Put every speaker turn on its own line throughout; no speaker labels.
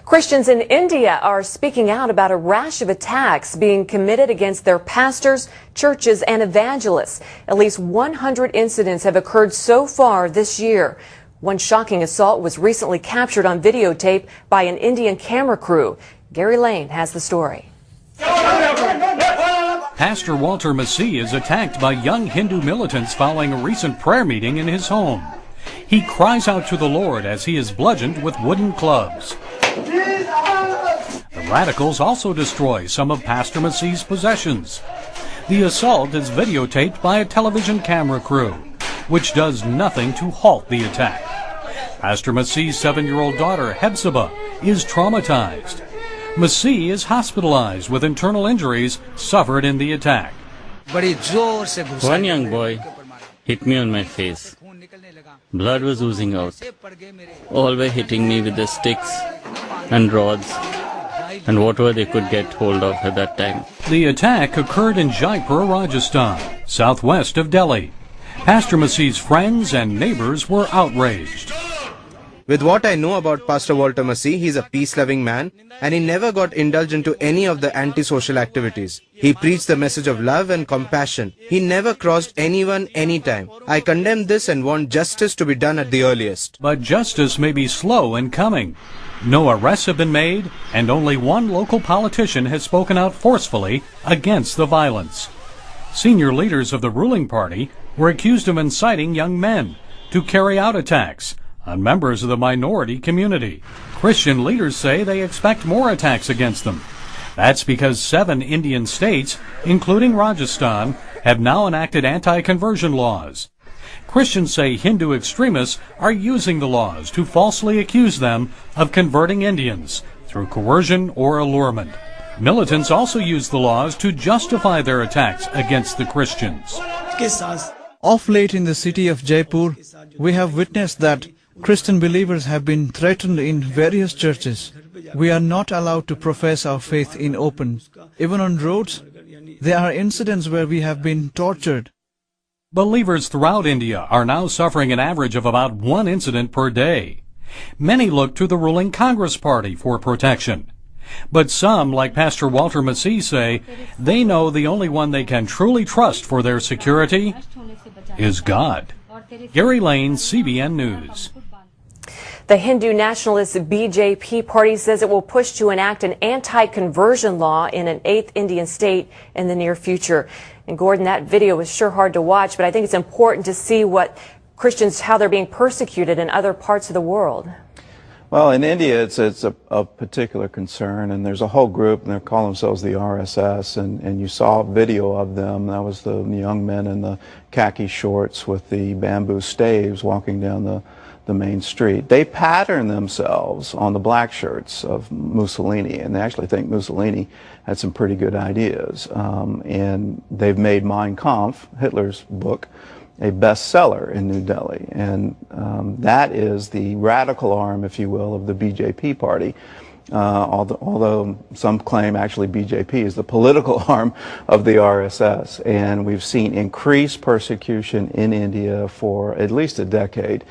Christians in India are speaking out about a rash of attacks being committed against their pastors, churches, and evangelists. At least 100 incidents have occurred so far this year. One shocking assault was recently captured on videotape by an Indian camera crew. Gary Lane has the story.
Pastor Walter Massey is attacked by young Hindu militants following a recent prayer meeting in his home. He cries out to the Lord as he is bludgeoned with wooden clubs. The radicals also destroy some of Pastor Massey's possessions. The assault is videotaped by a television camera crew, which does nothing to halt the attack. Pastor Massey's 7-year-old daughter, Hephzibah, is traumatized. Massey is hospitalized with internal injuries suffered in the attack.
One young boy hit me on my face. Blood was oozing out. All were hitting me with the sticks and rods and whatever they could get hold of at that time.
The attack occurred in Jaipur, Rajasthan, southwest of Delhi. Pastor Massey's friends and neighbors were outraged.
With what I know about Pastor Walter Massey, he's a peace-loving man and he never got indulged into any of the antisocial activities. He preached the message of love and compassion. He never crossed anyone anytime. I condemn this and want justice to be done at the earliest.
But justice may be slow in coming. No arrests have been made, and only one local politician has spoken out forcefully against the violence. Senior leaders of the ruling party were accused of inciting young men to carry out attacks on members of the minority community. Christian leaders say they expect more attacks against them. That's because 7 Indian states, including Rajasthan, have now enacted anti-conversion laws. Christians say Hindu extremists are using the laws to falsely accuse them of converting Indians through coercion or allurement. Militants also use the laws to justify their attacks against the Christians.
Of late in the city of Jaipur, we have witnessed that Christian believers have been threatened in various churches. We are not allowed to profess our faith in open. Even on roads, there are incidents where we have been tortured.
Believers throughout India are now suffering an average of about 1 incident per day. Many look to the ruling Congress Party for protection. But some, like Pastor Walter Massey, say they know the only one they can truly trust for their security is God. Gary Lane, CBN News.
The Hindu nationalist BJP party says it will push to enact an anti-conversion law in an 8th Indian state in the near future. And Gordon, that video was sure hard to watch, but I think it's important to see what Christians, how they're being persecuted in other parts of the world.
Well, in India, it's a particular concern, and there's a whole group, and they call themselves the RSS, and you saw a video of them. That was the young men in the khaki shorts with the bamboo staves walking down the main street. They pattern themselves on the black shirts of Mussolini, and they actually think Mussolini had some pretty good ideas. And they've made Mein Kampf, Hitler's book, a bestseller in New Delhi, and that is the radical arm, if you will, of the BJP party. Although some claim actually BJP is the political arm of the RSS, and we've seen increased persecution in India for at least a decade,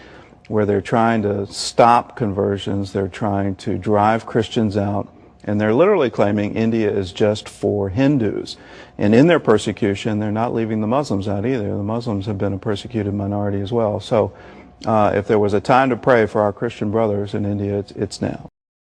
where they're trying to stop conversions, they're trying to drive Christians out, and they're literally claiming India is just for Hindus. And in their persecution, they're not leaving the Muslims out either. The Muslims have been a persecuted minority as well. So if there was a time to pray for our Christian brothers in India, it's now.